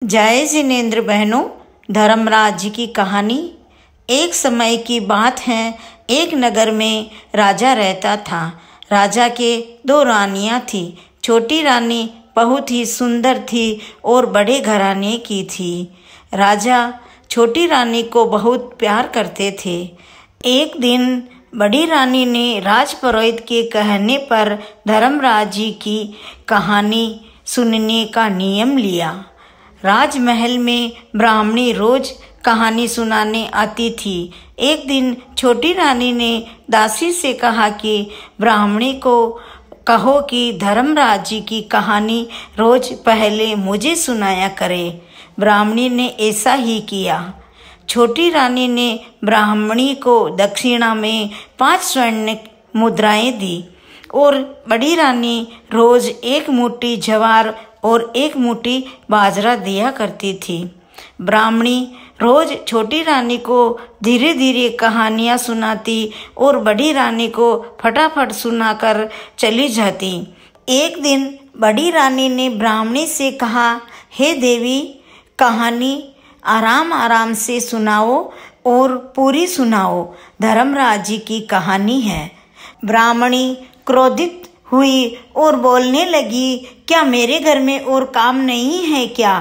जय जिनेंद्र बहनों, धर्मराज जी की कहानी। एक समय की बात है, एक नगर में राजा रहता था। राजा के दो रानियां थी। छोटी रानी बहुत ही सुंदर थी और बड़े घराने की थी। राजा छोटी रानी को बहुत प्यार करते थे। एक दिन बड़ी रानी ने राजपुरोहित के कहने पर धर्मराज जी की कहानी सुनने का नियम लिया। राजमहल में ब्राह्मणी रोज कहानी सुनाने आती थी। एक दिन छोटी रानी ने दासी से कहा कि ब्राह्मणी को कहो कि धर्मराज जी की कहानी रोज पहले मुझे सुनाया करे। ब्राह्मणी ने ऐसा ही किया। छोटी रानी ने ब्राह्मणी को दक्षिणा में 5 स्वर्ण मुद्राएं दी और बड़ी रानी रोज 1 मुट्ठी ज्वार और 1 मुट्ठी बाजरा दिया करती थी। ब्राह्मणी रोज छोटी रानी को धीरे धीरे कहानियाँ सुनाती और बड़ी रानी को फटाफट सुनाकर चली जाती। एक दिन बड़ी रानी ने ब्राह्मणी से कहा, हे देवी, कहानी आराम आराम से सुनाओ और पूरी सुनाओ। धर्मराज जी की कहानी है। ब्राह्मणी क्रोधित हुई और बोलने लगी, क्या मेरे घर में और काम नहीं है क्या?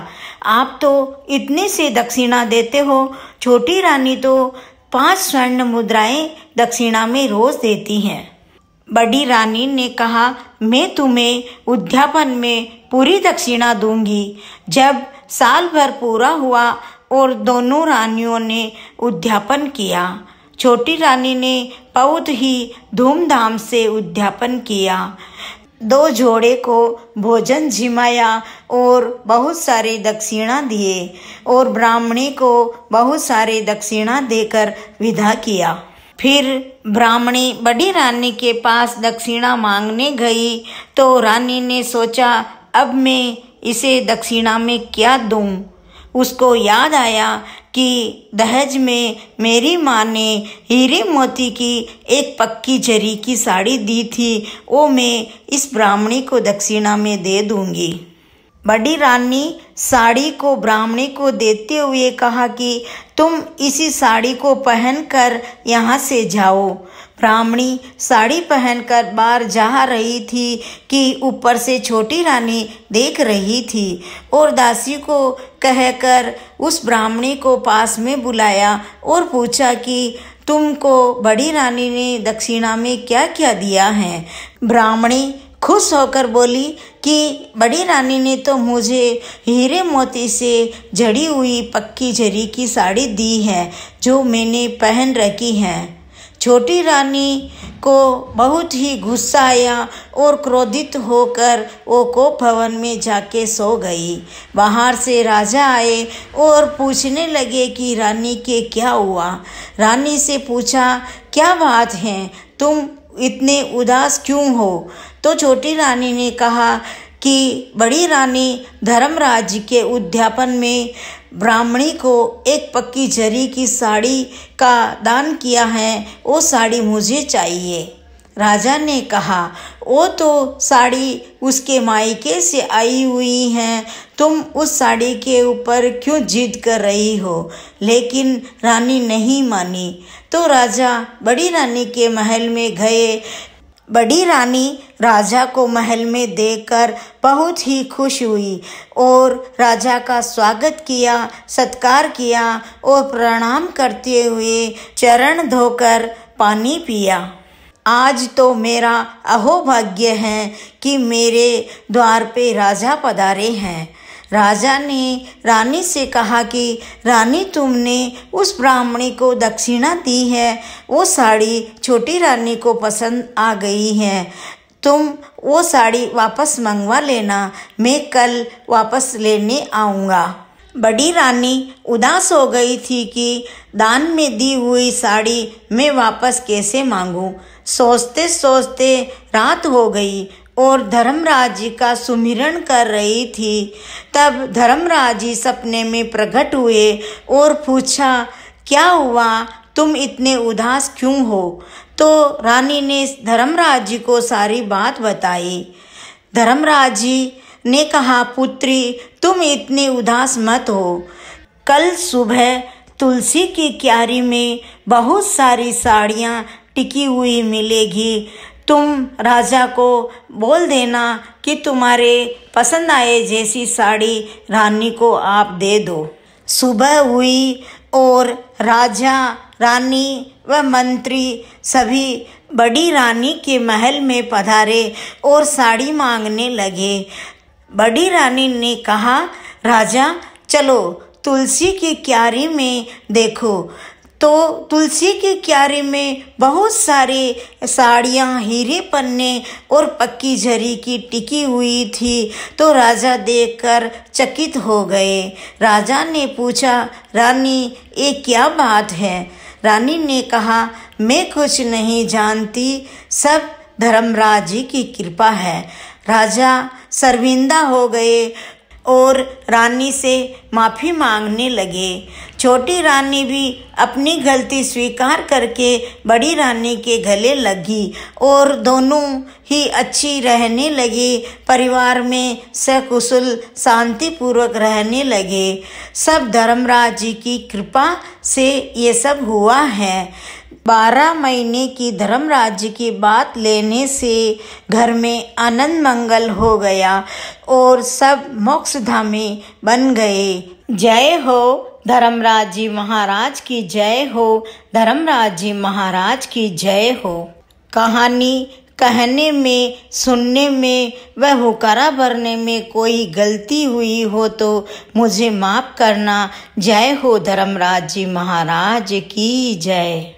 आप तो इतने से दक्षिणा देते हो। छोटी रानी तो 5 स्वर्ण मुद्राएं दक्षिणा में रोज देती हैं। बड़ी रानी ने कहा, मैं तुम्हें उद्यापन में पूरी दक्षिणा दूंगी। जब साल भर पूरा हुआ और दोनों रानियों ने उद्यापन किया। छोटी रानी ने बहुत ही धूमधाम से उद्यापन किया। 2 जोड़े को भोजन जिमाया और बहुत सारे दक्षिणा दिए और ब्राह्मणी को बहुत सारे दक्षिणा देकर विदा किया। फिर ब्राह्मणी बड़ी रानी के पास दक्षिणा मांगने गई तो रानी ने सोचा, अब मैं इसे दक्षिणा में क्या दूं? उसको याद आया कि दहेज में मेरी माँ ने हीरे मोती की एक पक्की जरी की साड़ी दी थी, वो मैं इस ब्राह्मणी को दक्षिणा में दे दूंगी। बड़ी रानी साड़ी को ब्राह्मणी को देते हुए कहा कि तुम इसी साड़ी को पहनकर यहाँ से जाओ। ब्राह्मणी साड़ी पहनकर बाहर जा रही थी कि ऊपर से छोटी रानी देख रही थी और दासी को कहकर उस ब्राह्मणी को पास में बुलाया और पूछा कि तुमको बड़ी रानी ने दक्षिणा में क्या क्या दिया है? ब्राह्मणी खुश होकर बोली कि बड़ी रानी ने तो मुझे हीरे मोती से जड़ी हुई पक्की जरी की साड़ी दी है जो मैंने पहन रखी है। छोटी रानी को बहुत ही गुस्सा आया और क्रोधित होकर वो कोप भवन में जाके सो गई। बाहर से राजा आए और पूछने लगे कि रानी के क्या हुआ। रानी से पूछा, क्या बात है, तुम इतने उदास क्यों हो? तो छोटी रानी ने कहा कि बड़ी रानी धर्मराज जी के उद्यापन में ब्राह्मणी को एक पक्की जरी की साड़ी का दान किया है, वो साड़ी मुझे चाहिए। राजा ने कहा, वो तो साड़ी उसके मायके से आई हुई है, तुम उस साड़ी के ऊपर क्यों जिद कर रही हो? लेकिन रानी नहीं मानी तो राजा बड़ी रानी के महल में गए। बड़ी रानी राजा को महल में देखकर बहुत ही खुश हुई और राजा का स्वागत किया, सत्कार किया और प्रणाम करते हुए चरण धोकर पानी पिया। आज तो मेरा अहोभाग्य है कि मेरे द्वार पे राजा पधारे हैं। राजा ने रानी से कहा कि रानी, तुमने उस ब्राह्मणी को दक्षिणा दी है, वो साड़ी छोटी रानी को पसंद आ गई है। तुम वो साड़ी वापस मंगवा लेना, मैं कल वापस लेने आऊँगा। बड़ी रानी उदास हो गई थी कि दान में दी हुई साड़ी मैं वापस कैसे मांगूं। सोचते सोचते रात हो गई और धर्मराज जी का सुमिरन कर रही थी। तब धर्मराज जी सपने में प्रकट हुए और पूछा, क्या हुआ, तुम इतने उदास क्यों हो? तो रानी ने धर्मराज जी को सारी बात बताई। धर्मराज जी ने कहा, पुत्री तुम इतनी उदास मत हो। कल सुबह तुलसी की क्यारी में बहुत सारी साड़ियाँ टिकी हुई मिलेगी। तुम राजा को बोल देना कि तुम्हारे पसंद आए जैसी साड़ी रानी को आप दे दो। सुबह हुई और राजा, रानी व मंत्री सभी बड़ी रानी के महल में पधारे और साड़ी मांगने लगे। बड़ी रानी ने कहा, राजा चलो तुलसी की क्यारी में देखो। तो तुलसी की क्यारी में बहुत सारी साड़ियाँ हीरे पन्ने और पक्की जरी की टिकी हुई थी। तो राजा देखकर चकित हो गए। राजा ने पूछा, रानी ये क्या बात है? रानी ने कहा, मैं कुछ नहीं जानती, सब धर्मराज जी की कृपा है। राजा शर्मिंदा हो गए और रानी से माफ़ी मांगने लगे। छोटी रानी भी अपनी गलती स्वीकार करके बड़ी रानी के गले लगी और दोनों ही अच्छी रहने लगी। परिवार में सकुशल शांतिपूर्वक रहने लगे। सब धर्मराज जी की कृपा से ये सब हुआ है। 12 महीने की धर्मराज की बात लेने से घर में आनंद मंगल हो गया और सब मोक्षधामी बन गए। जय हो धर्मराज जी महाराज की जय हो। धर्मराज जी महाराज की जय हो। कहानी कहने में, सुनने में व हुक्कारा भरने में कोई गलती हुई हो तो मुझे माफ़ करना। जय हो धर्मराज जी महाराज की जय।